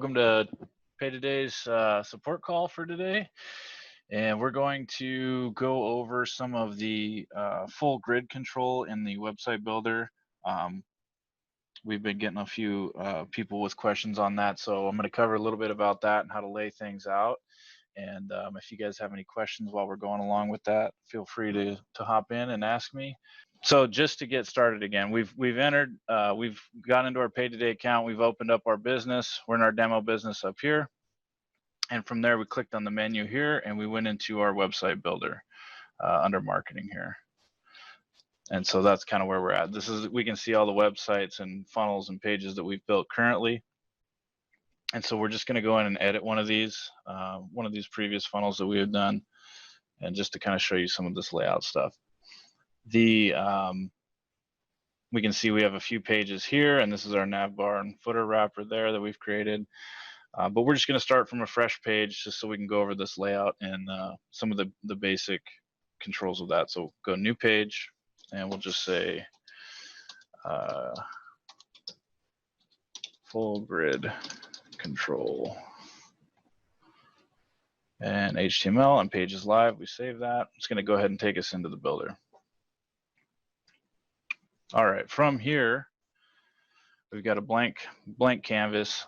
welcome to PaidToday's support call for today. And we're going to go over some of the full grid control in the website builder. We've been getting a few people with questions on that, so I'm going to cover a little bit about that and how to lay things out. And if you guys have any questions while we're going along with that, feel free to hop in and ask me. So just to get started again, we've got into our PaidToday account, we've opened up our business, we're in our demo business up here. And from there, we clicked on the menu here and we went into our website builder under marketing here. And so that's kind of where we're at. We can see all the websites and funnels and pages that we've built currently. And so we're just going to go in and edit one of these previous funnels that we have done, and just to kind of show you some of this layout stuff. We can see we have a few pages here, and this is our nav bar and footer wrapper there that we've created. But we're just going to start from a fresh page just so we can go over this layout and some of the basic controls of that. So go new page, and we'll just say full grid control and HTML, and page is live. We save that. It's going to go ahead and take us into the builder. All right, from here we've got a blank canvas.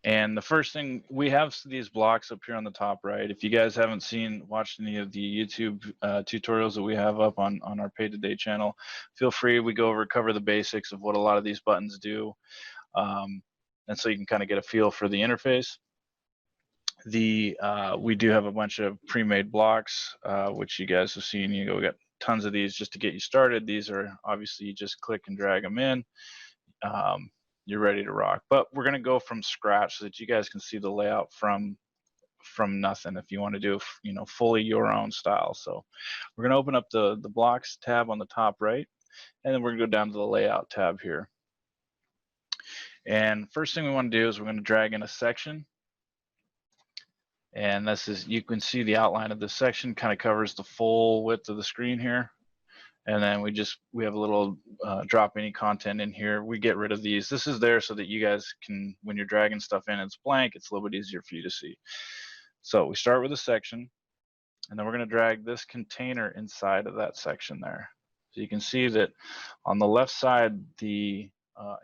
And the first thing, we have these blocks up here on the top right. If you guys haven't watched any of the YouTube tutorials that we have up on our PaidToday channel, feel free. We cover the basics of what a lot of these buttons do. And so you can kind of get a feel for the interface. We do have a bunch of pre-made blocks, which you guys have seen. We got tons of these just to get you started. These are obviously, you just click and drag them in. You're ready to rock. But we're going to go from scratch so that you guys can see the layout from nothing if you want to do fully your own style. So we're going to open up the blocks tab on the top right, and then we're going to go down to the layout tab here. And first thing we want to do is we're going to drag in a section. And you can see the outline of this section kind of covers the full width of the screen here. And then we have a little drop any content in here. We get rid of these. This is there so that you guys can, when you're dragging stuff in, it's blank, it's a little bit easier for you to see. So we start with a section, and then we're going to drag this container inside of that section there. So you can see that on the left side, in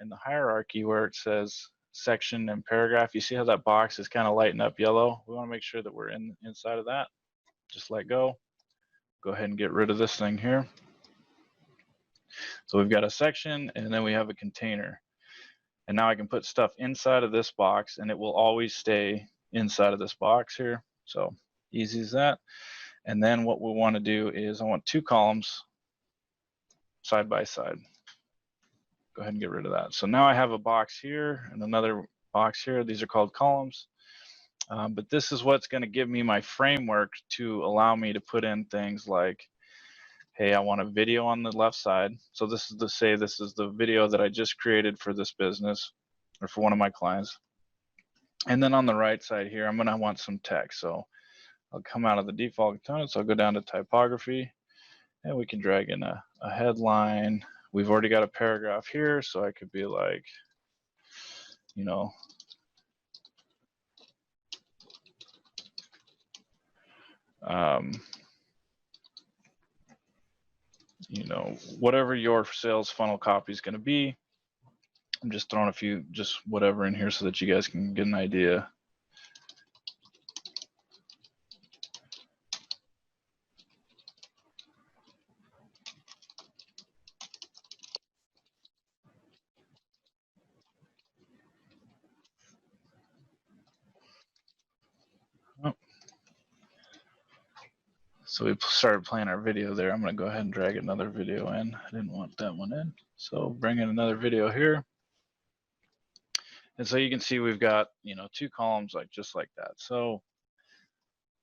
the hierarchy where it says section and paragraph, you see how that box is kind of lighting up yellow? We want to make sure that we're inside of that. Just let go. Go ahead and get rid of this thing here. So we've got a section, and then we have a container. And now I can put stuff inside of this box, and it will always stay inside of this box here. So easy as that. And then what we want to do is I want two columns side by side. Go ahead and get rid of that. So now I have a box here and another box here. These are called columns. But this is what's going to give me my framework to allow me to put in things like, hey, I want a video on the left side. So this is the video that I just created for this business or for one of my clients. And then on the right side here, I'm going to want some text. So I'll come out of the default components. I'll go down to typography, and we can drag in a headline. We've already got a paragraph here, so I could be like, whatever your sales funnel copy is going to be. I'm just throwing a few, just whatever in here so that you guys can get an idea. So we started playing our video there. I'm going to go ahead and drag another video in. I didn't want that one in. So bring in another video here. And so you can see we've got, two columns just like that. So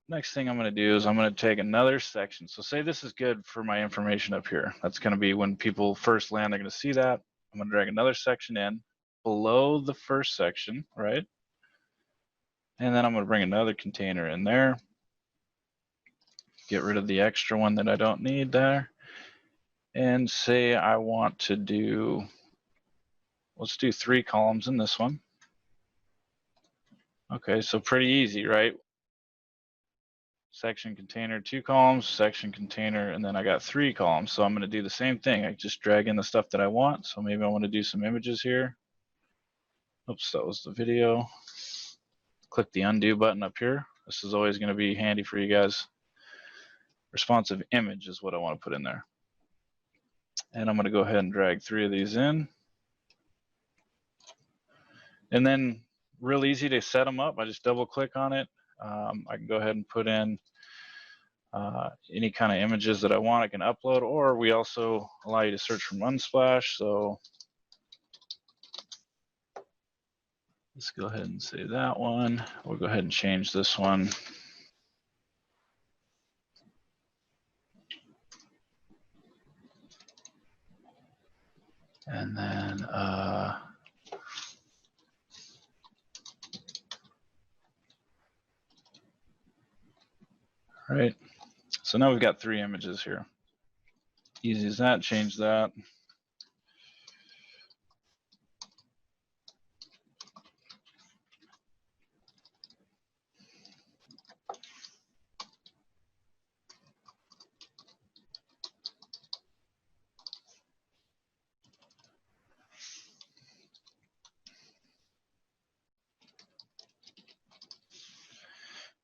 next thing I'm going to do is I'm going to take another section. So say this is good for my information up here. That's going to be when people first land, they're going to see that. I'm going to drag another section in below the first section, right? And then I'm going to bring another container in there. Get rid of the extra one that I don't need there. and say I want to do, let's do 3 columns in this one. Okay, so pretty easy, right? Section container, 2 columns, section container, and then I got 3 columns. So I'm going to do the same thing. I just drag in the stuff that I want. So maybe I want to do some images here. Oops, that was the video. Click the undo button up here. This is always going to be handy for you guys. Responsive image is what I want to put in there. And I'm going to go ahead and drag 3 of these in. And then real easy to set them up. I just double click on it. I can go ahead and put in any kind of images that I want. I can upload, or we also allow you to search from Unsplash. So let's go ahead and say that one. We'll go ahead and change this one. And then right. So now we've got 3 images here. Easy as that. Change that.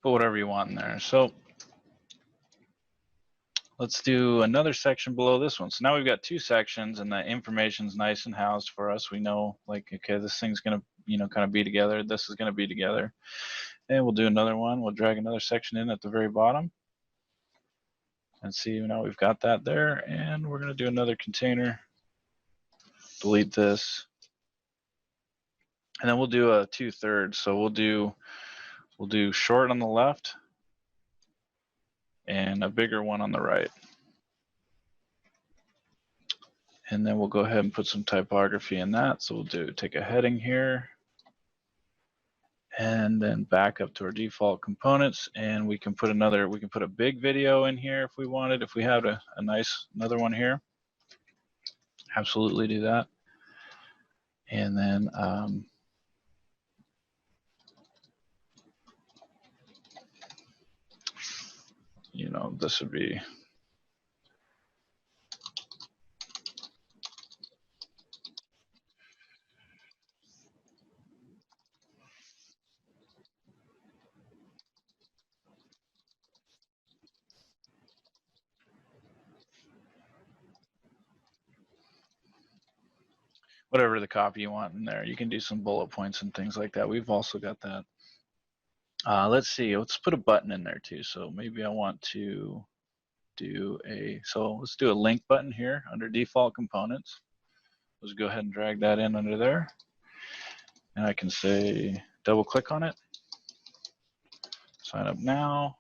Put whatever you want in there. So let's do another section below this one. So now we've got 2 sections, and the information's nice and housed for us. We know, like, okay, this thing's gonna, kind of be together. This is gonna be together. And we'll do another one. We'll drag another section in at the very bottom. And see, now we've got that there. And we're gonna do another container. Delete this. And then we'll do a 2/3. So we'll do short on the left and a bigger one on the right. And then we'll go ahead and put some typography in that. So we'll take a heading here, and then back up to our default components, and we can put a big video in here if we wanted. If we had another one here, absolutely do that. And then this would be whatever the copy you want in there. You can do some bullet points and things like that. We've also got that. Let's see, let's put a button in there too. So maybe I want to let's do a link button here under default components. Let's go ahead and drag that in under there. And I can say, double click on it, sign up now.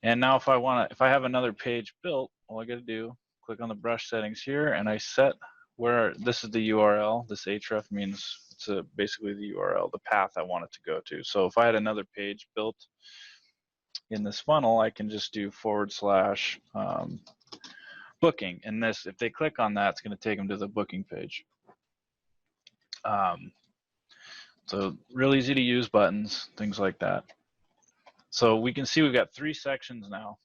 And now if I have another page built, all I got to do, click on the brush settings here, and I set where this is the URL. This href means it's basically the URL, the path I want it to go to. So if I had another page built in this funnel, I can just do / booking. And this, if they click on that, it's going to take them to the booking page. So real easy to use buttons, things like that. So we can see we've got 3 sections now.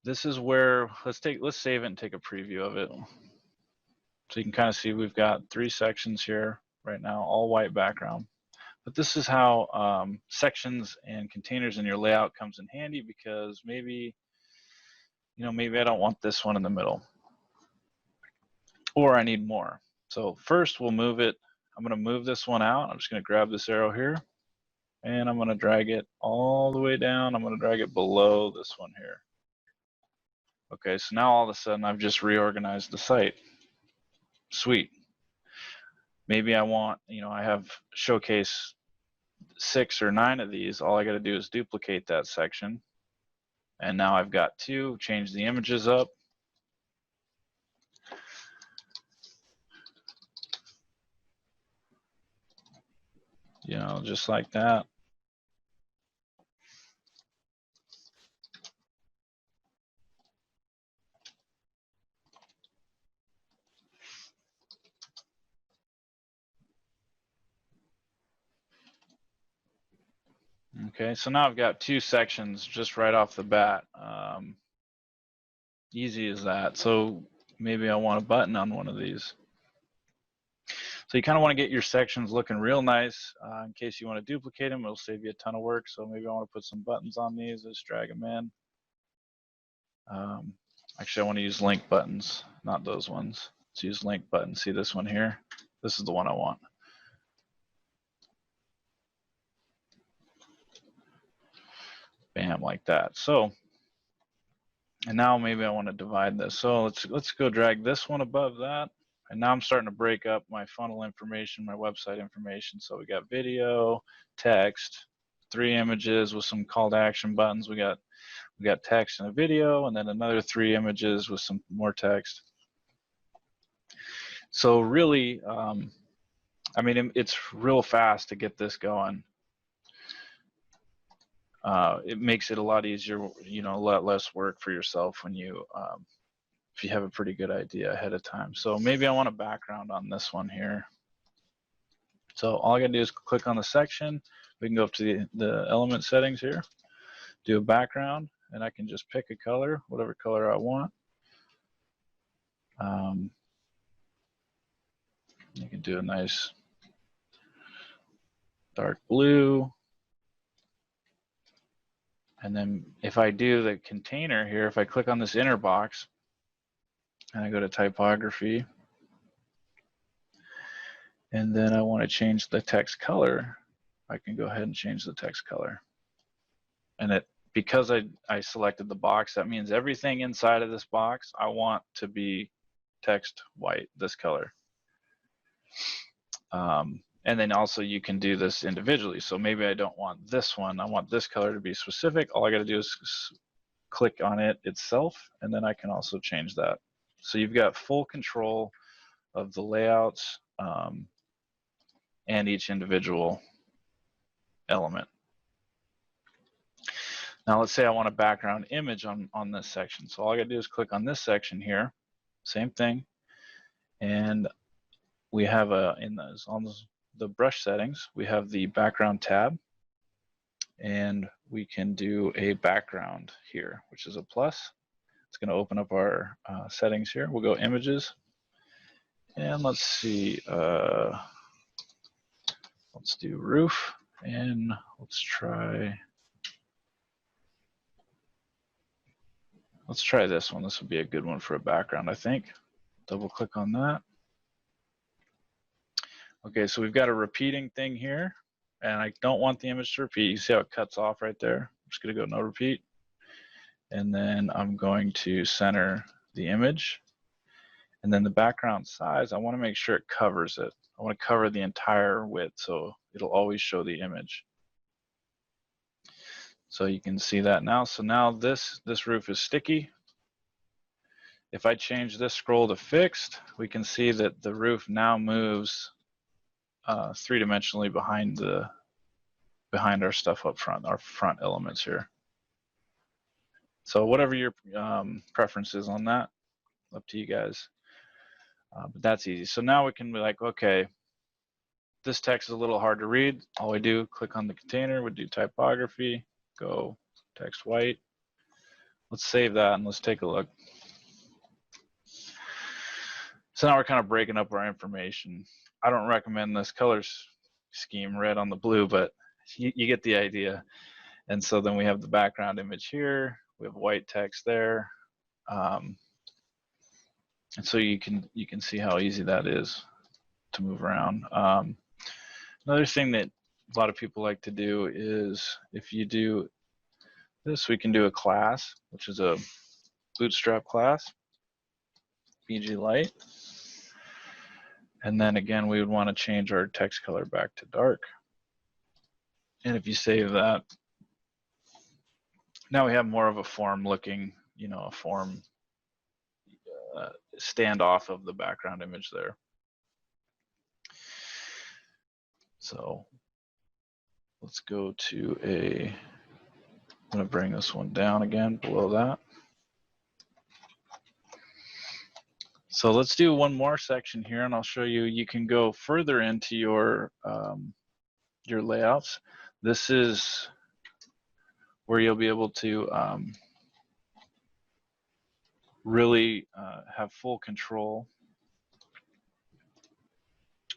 This is where, let's save it and take a preview of it. So you can kind of see we've got 3 sections here right now, all white background. But this is how sections and containers in your layout comes in handy, because maybe I don't want this one in the middle, or I need more. So first we'll move it. I'm going to move this one out. I'm just going to grab this arrow here, and I'm going to drag it all the way down. I'm going to drag it below this one here. Okay, so now all of a sudden I've just reorganized the site. Sweet. Maybe I want, I have showcase 6 or 9 of these. All I got to do is duplicate that section. And now I've got 2, change the images up. Just like that. Okay, so now I've got 2 sections just right off the bat. Easy as that. So maybe I want a button on one of these. So you kind of want to get your sections looking real nice. In case you want to duplicate them, it'll save you a ton of work. So maybe I want to put some buttons on these. Just drag them in. Actually, I want to use link buttons, not those ones. Let's use link buttons. See this one here? This is the one I want. Bam, like that. So, and now maybe I want to divide this. So let's go drag this one above that. And now I'm starting to break up my funnel information, my website information. So we got video, text, 3 images with some call to action buttons. We got text and a video, and then another 3 images with some more text. So really, I mean, it's real fast to get this going. It makes it a lot easier, you know, a lot less work for yourself when you, if you have a pretty good idea ahead of time. So maybe I want a background on this one here. So all I gotta do is click on the section. We can go up to the element settings here, do a background, and I can just pick a color, whatever color I want. You can do a nice dark blue. And then if I do the container here, if I click on this inner box and I go to typography, and then I want to change the text color, I can go ahead and change the text color. And because I selected the box, that means everything inside of this box I want to be text white, this color. And then also you can do this individually. So maybe I don't want this one. I want this color to be specific. All I got to do is click on it itself, and then I can also change that. So you've got full control of the layouts and each individual element. Now let's say I want a background image on this section. So all I got to do is click on this section here. Same thing. And we have on the brush settings, we have the background tab, and we can do a background here, which is a plus. It's going to open up our settings here. We'll go images, and let's see, let's do roof, and let's try this one. This would be a good one for a background, I think. Double click on that. Okay, so we've got a repeating thing here, and I don't want the image to repeat. You see how it cuts off right there? I'm just gonna go no repeat. And then I'm going to center the image. And then the background size, I wanna make sure it covers it. I wanna cover the entire width, so it'll always show the image. So you can see that now. So now this roof is sticky. If I change this scroll to fixed, we can see that the roof now moves 3-dimensionally behind our stuff up front, our front elements here. So whatever your preference is on that, up to you guys. But that's easy. So now we can be like, okay, this text is a little hard to read. All we do, click on the container, we do typography, go text white. Let's save that and let's take a look. So now we're kind of breaking up our information. I don't recommend this color scheme, red on the blue, but you get the idea. And so then we have the background image here. We have white text there. And so you can see how easy that is to move around. Another thing that a lot of people like to do is if you do this, we can do a class, which is a Bootstrap class, BG Light. And then again, we would want to change our text color back to dark. And if you save that, now we have more of a form looking, you know, a form standoff of the background image there. So let's go to I'm going to bring this one down again below that. So let's do one more section here, and I'll show you. You can go further into your layouts. This is where you'll be able to really have full control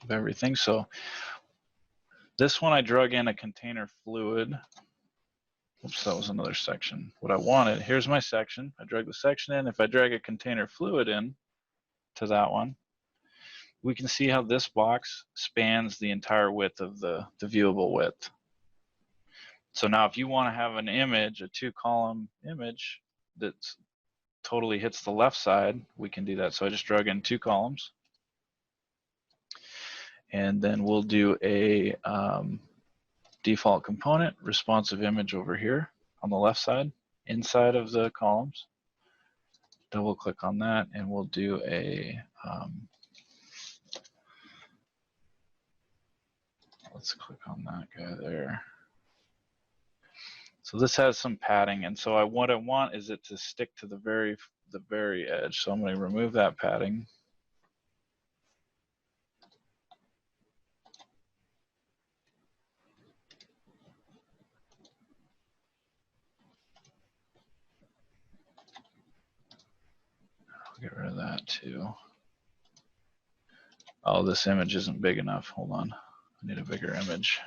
of everything. So this one I drug in a container fluid. Oops, that was another section. What I wanted, here's my section. I drag the section in. If I drag a container fluid in to that one, we can see how this box spans the entire width of the viewable width. So now if you want to have an image, a 2-column image that totally hits the left side, we can do that. So I just drug in 2 columns. And then we'll do a default component, responsive image over here on the left side, inside of the columns. Double click on that and we'll do a, let's click on that guy there. So this has some padding, and so what I want is it to stick to the very edge. So I'm going to remove that padding. I'll get rid of that too. Oh, this image isn't big enough. Hold on. I need a bigger image.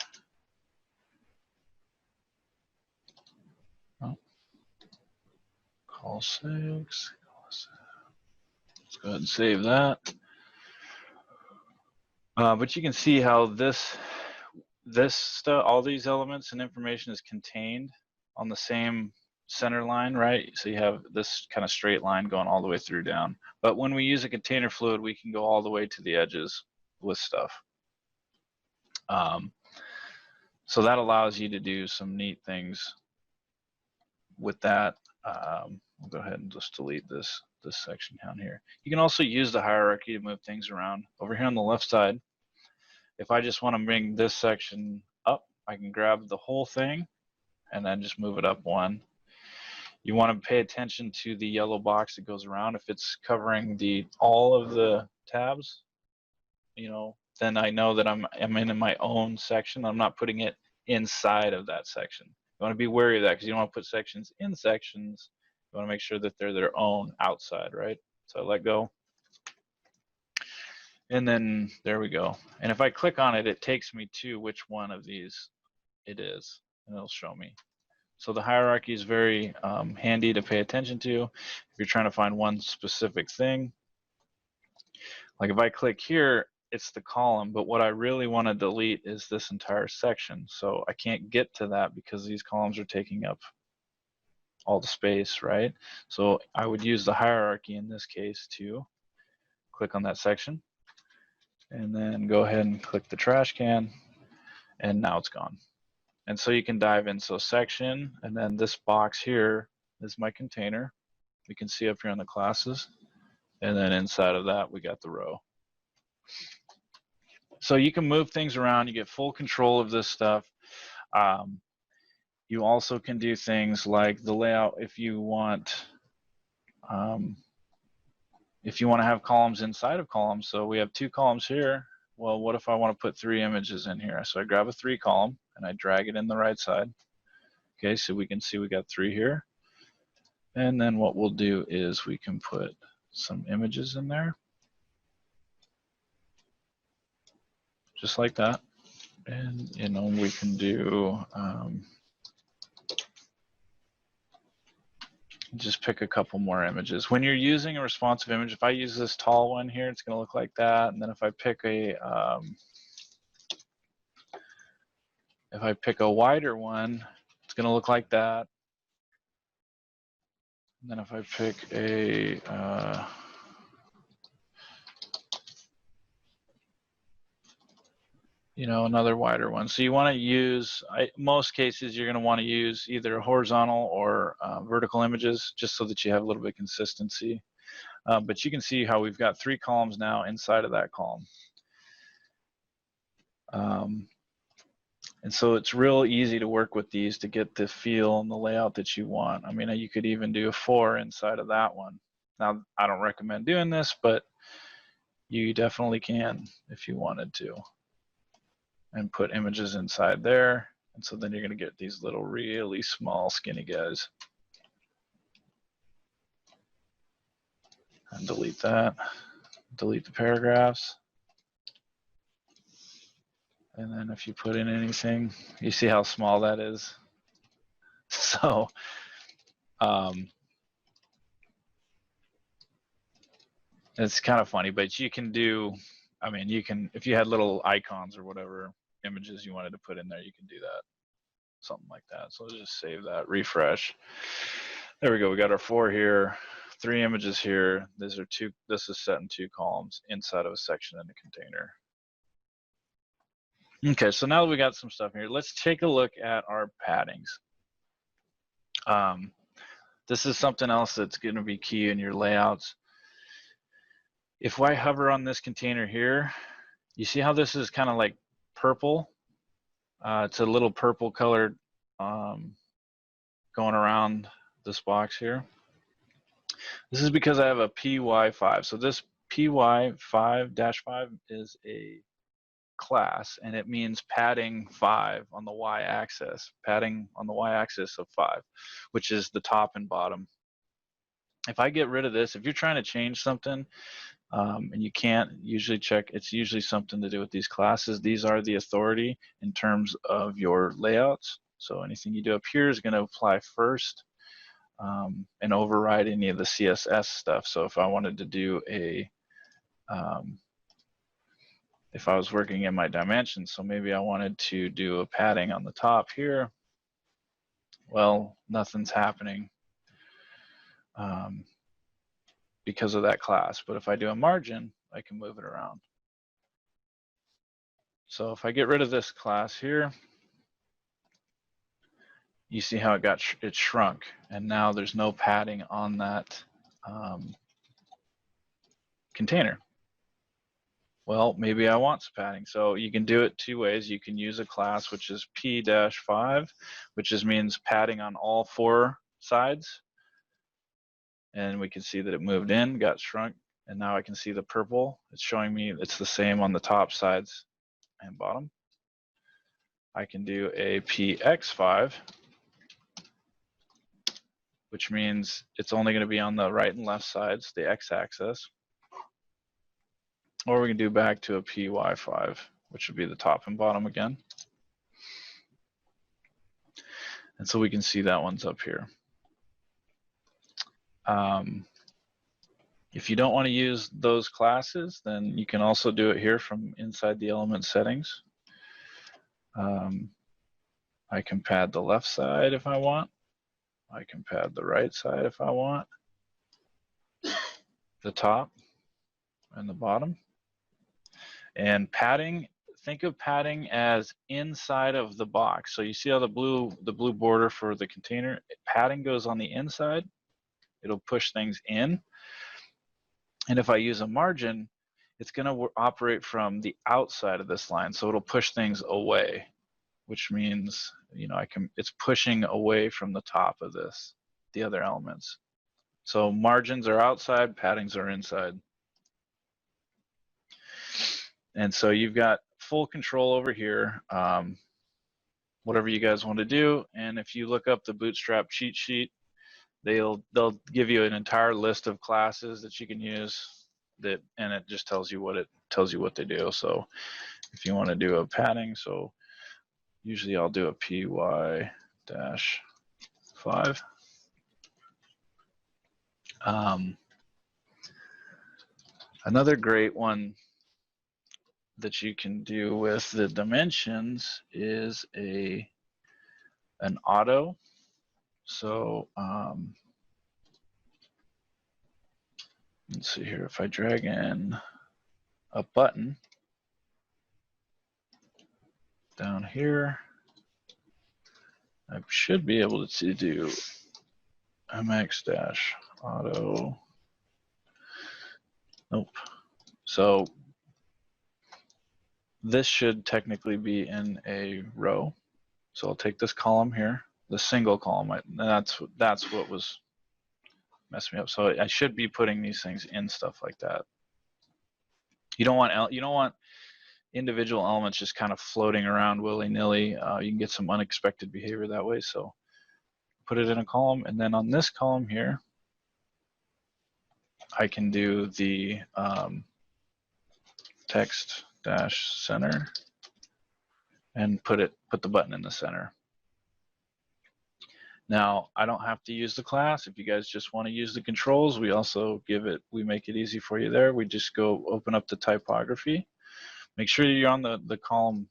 Oh. Call 6. Let's go ahead and save that. But you can see how this stuff, all these elements and information is contained on the same center line, right? So you have this kind of straight line going all the way through down. But when we use a container fluid, we can go all the way to the edges with stuff. So that allows you to do some neat things with that. We'll go ahead and just delete this section down here. You can also use the hierarchy to move things around. Over here on the left side, if I just want to bring this section up, I can grab the whole thing and then just move it up 1. You want to pay attention to the yellow box that goes around. If it's covering all of the tabs, you know, then I know that I'm in my own section. I'm not putting it inside of that section. You want to be wary of that because you don't want to put sections in sections. You want to make sure that they're their own outside, right? So I let go. And then there we go. And if I click on it, it takes me to which one of these it is, and it'll show me. So the hierarchy is very handy to pay attention to if you're trying to find one specific thing. Like if I click here, it's the column, but what I really want to delete is this entire section. So I can't get to that because these columns are taking up all the space, right? So I would use the hierarchy in this case to click on that section and then go ahead and click the trash can, and now it's gone. And so you can dive in. So section, and then this box here is my container. We can see up here on the classes. And then inside of that, we got the row. So you can move things around. You get full control of this stuff. You also can do things like the layout if you want to have columns inside of columns. So we have 2 columns here. Well, what if I want to put 3 images in here? So I grab a 3 column and I drag it in the right side. Okay, so we can see we got 3 here. And then what we'll do is we can put some images in there. Just like that. And, you know, we can do, just pick a couple more images. When you're using a responsive image, if I use this tall one here, it's going to look like that. And then if I pick a wider one, it's going to look like that. And then if I pick a you know, another wider one. So you want to use, most cases you're going to want to use either horizontal or vertical images just so that you have a little bit of consistency. But you can see how we've got 3 columns now inside of that column. And so it's real easy to work with these to get the feel and the layout that you want. I mean, you could even do a 4 inside of that one. Now, I don't recommend doing this, but you definitely can if you wanted to. And put images inside there. And so then you're going to get these little really small skinny guys. And delete that. Delete the paragraphs. And then if you put in anything, you see how small that is. So it's kind of funny, but you can do, I mean, you can, if you had little icons or whatever images you wanted to put in there, you can do that, something like that. So let's just save that, refresh. There we go. We got our 4 here, 3 images here. These are 2, this is set in 2 columns inside of a section in the container. Okay, so now that we got some stuff here, let's take a look at our paddings. This is something else that's going to be key in your layouts. If I hover on this container here, you see how this is kind of like purple? It's a little purple colored going around this box here. This is because I have a PY5. So this PY5-5 is a class, and it means padding 5 on the y-axis, padding on the y-axis of 5, which is the top and bottom. If I get rid of this, if you're trying to change something and you can't, usually check, it's usually something to do with these classes. These are the authority in terms of your layouts. So anything you do up here is going to apply first and override any of the CSS stuff. So if I wanted to do a if I was working in my dimensions, so maybe I wanted to do a padding on the top here, well, nothing's happening because of that class. But if I do a margin, I can move it around. So if I get rid of this class here, you see how it shrunk, and now there's no padding on that container. Well, maybe I want some padding. So you can do it 2 ways. You can use a class which is P-5, which means padding on all 4 sides. And we can see that it moved in, got shrunk, and now I can see the purple. It's showing me it's the same on the top sides and bottom. I can do a PX5, which means it's only going to be on the right and left sides, the x-axis. Or we can do back to a PY5, which would be the top and bottom again. And so we can see that one's up here. If you don't want to use those classes, then you can also do it here from inside the element settings. I can pad the left side if I want. I can pad the right side if I want. The top and the bottom. And padding, think of padding as inside of the box. So you see how the blue border for the container, padding goes on the inside. It'll push things in. And if I use a margin, it's going to operate from the outside of this line. So it'll push things away, which means, you know, it's pushing away from the top of this, the other elements. So margins are outside, paddings are inside. And so you've got full control over here, whatever you guys want to do. And if you look up the Bootstrap cheat sheet, they'll give you an entire list of classes that you can use, and it just tells you what they do. So if you want to do a padding, so usually I'll do a PY-5. Another great one that you can do with the dimensions is an auto. So let's see here, if I drag in a button down here, I should be able to do mx-auto. Nope. So this should technically be in a row. So I'll take this column here, the single column. That's what was messing me up. So I should be putting these things in stuff like that. You don't want individual elements just kind of floating around willy-nilly, you can get some unexpected behavior that way. So put it in a column, and then on this column here, I can do the text dash center and put the button in the center. Now, I don't have to use the class. If you guys just want to use the controls, we make it easy for you there. We just go open up the typography. Make sure you're on the column,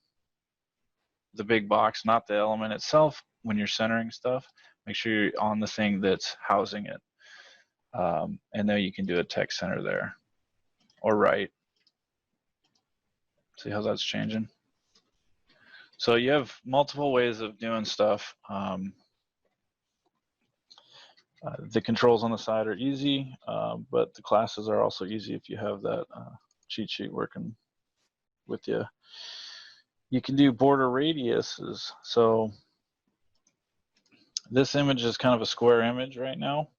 the big box, not the element itself when you're centering stuff. Make sure you're on the thing that's housing it. And then you can do a text center there, or right. See how that's changing? So you have multiple ways of doing stuff. The controls on the side are easy, but the classes are also easy if you have that cheat sheet working with you. You can do border radiuses. So this image is kind of a square image right now,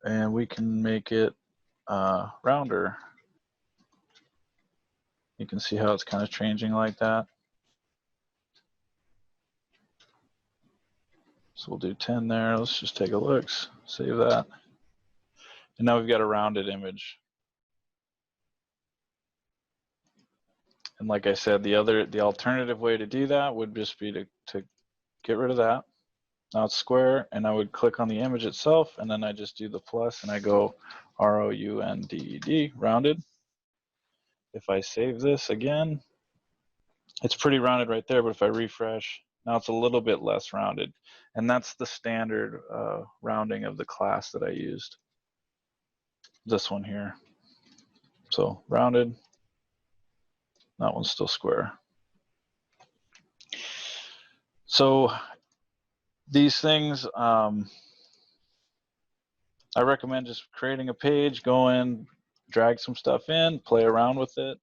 and we can make it rounder. You can see how it's kind of changing like that. So we'll do 10 there. Let's just take a look, save that. And now we've got a rounded image. And like I said, the alternative way to do that would just be to get rid of that. Now it's square, and I would click on the image itself, and then I just do the plus, and I go rounded, rounded. If I save this again, it's pretty rounded right there, but if I refresh, now it's a little bit less rounded. And that's the standard rounding of the class that I used. This one here. So rounded, that one's still square. So these things, I recommend just creating a page, go in, drag some stuff in, play around with it,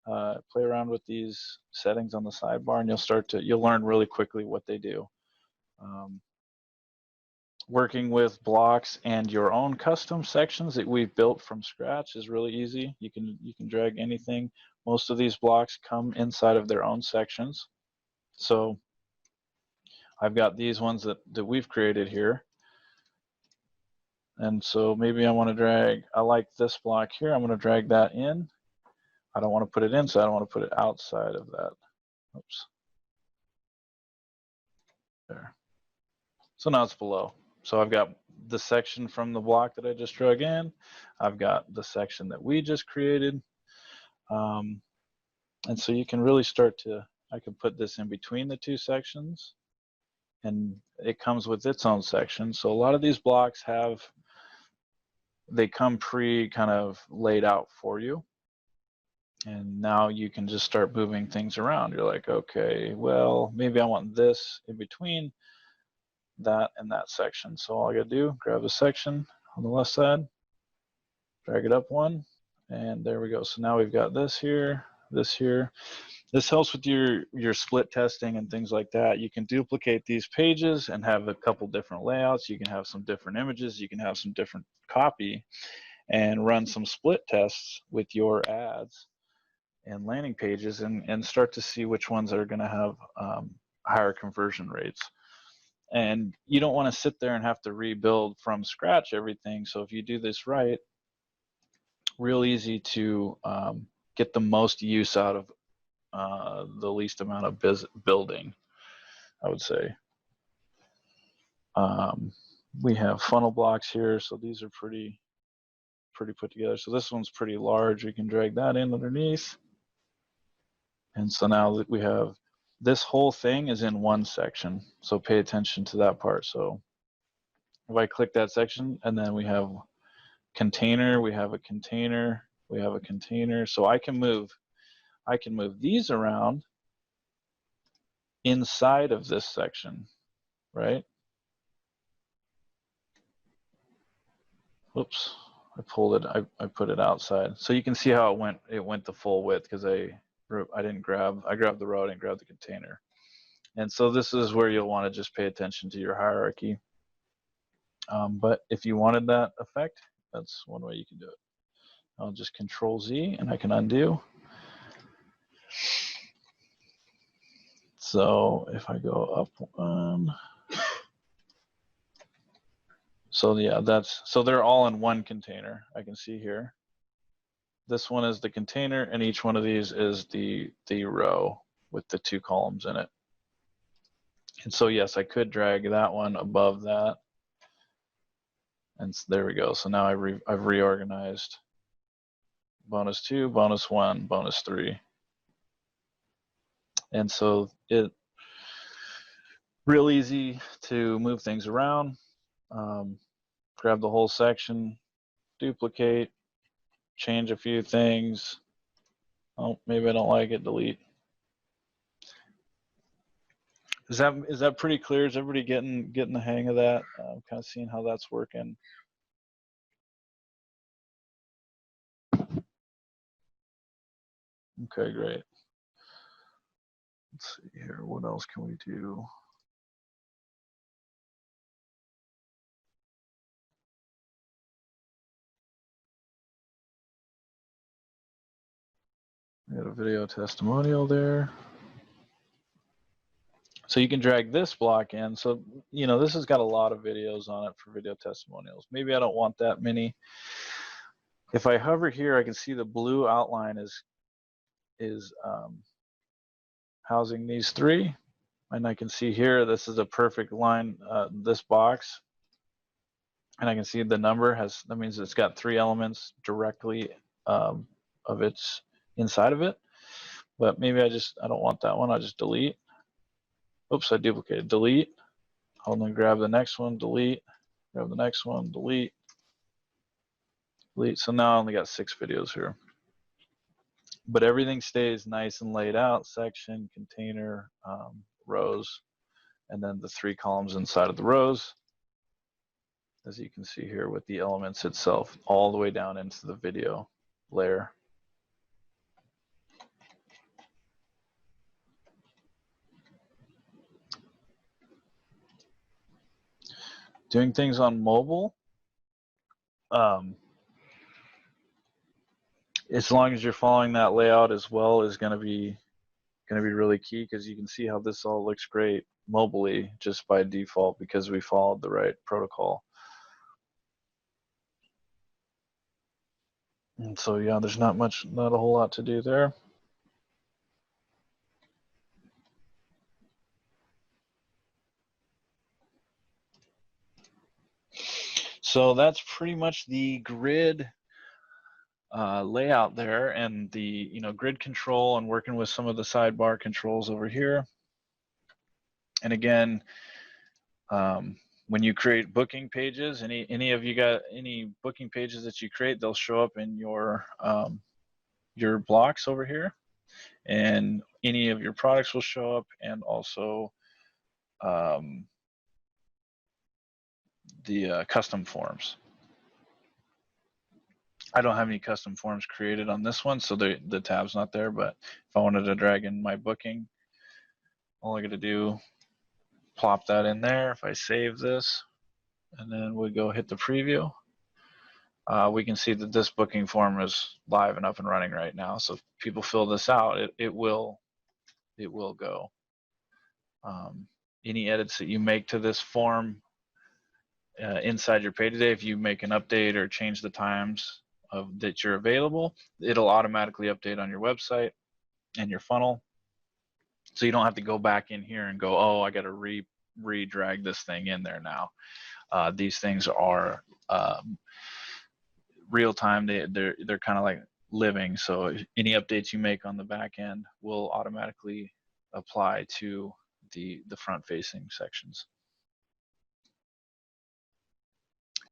play around with these settings on the sidebar, and you'll learn really quickly what they do. Working with blocks and your own custom sections that we've built from scratch is really easy. You can drag anything. Most of these blocks come inside of their own sections. So I've got these ones that we've created here. And so maybe I want to drag, I like this block here, I'm going to drag that in. I don't want to put it inside, I want to put it outside of that. Oops. There. So now it's below. So I've got the section from the block that I just drug in. I've got the section that we just created. And so you can really I can put this in between the two sections, and it comes with its own section. So a lot of these blocks they come kind of laid out for you. And now you can just start moving things around. You're like, okay, well, maybe I want this in between that and that section. So all I gotta do, grab a section on the left side, drag it up one, and there we go. So now we've got this here, this here. This helps with your split testing and things like that. You can duplicate these pages and have a couple different layouts. You can have some different images. You can have some different copy and run some split tests with your ads and landing pages and start to see which ones are gonna have higher conversion rates. And you don't want to sit there and have to rebuild from scratch everything. So if you do this right, real easy to get the most use out of the least amount of building, I would say. We have funnel blocks here, so these are pretty put together. So this one's pretty large. We can drag that in underneath. And so now that we have this whole thing is in one section, so pay attention to that part. So if I click that section, and then we have container, we have a container, we have a container. So I can move these around inside of this section, right? Oops, I pulled it, I put it outside. So you can see how it went the full width because I grabbed the row, I didn't grab the container. And so this is where you'll want to just pay attention to your hierarchy. But if you wanted that effect, that's one way you can do it. I'll just Control Z and I can undo. So if I go up one, so yeah, so they're all in one container. I can see here. This one is the container, and each one of these is the row with the 2 columns in it. And so yes, I could drag that one above that. And there we go. So now I've reorganized bonus 2, bonus 1, bonus 3. And so it real easy to move things around. Grab the whole section, duplicate, change a few things. Oh, maybe I don't like it, delete. Is that pretty clear? Is everybody getting the hang of that? I'm kind of seeing how that's working. Okay, great. Let's see here. What else can we do? We got a video testimonial there. So you can drag this block in. So, you know, this has got a lot of videos on it for video testimonials. Maybe I don't want that many. If I hover here, I can see the blue outline is housing these 3. And I can see here, this is a perfect line, this box. And I can see the number that means it's got 3 elements directly of its inside of it. But maybe I don't want that one. I'll just delete. Oops, I duplicated. Delete. I'll then grab the next one, delete. Grab the next one, delete. Delete. So now I only got 6 videos here. But everything stays nice and laid out. Section, container, rows, and then the 3 columns inside of the rows, as you can see here with the elements itself, all the way down into the video layer. Doing things on mobile, as long as you're following that layout as well, is going to be really key, because you can see how this all looks great mobilely just by default because we followed the right protocol. And so yeah, there's not a whole lot to do there. So that's pretty much the grid layout there, and the grid control, and working with some of the sidebar controls over here. And again, when you create booking pages, any of you got any booking pages that you create, they'll show up in your blocks over here, and any of your products will show up, and also the custom forms. I don't have any custom forms created on this one, so the tab's not there, but if I wanted to drag in my booking, all I got to do, plop that in there. If I save this, and then we go hit the preview, we can see that this booking form is live and up and running right now. So if people fill this out, it will go. Any edits that you make to this form inside your PaidToday, if you make an update or change the times that you're available, it'll automatically update on your website and your funnel. So you don't have to go back in here and go, oh, I got to re-drag this thing in there now. These things are real time. They're kind of like living. So any updates you make on the back end will automatically apply to the front facing sections.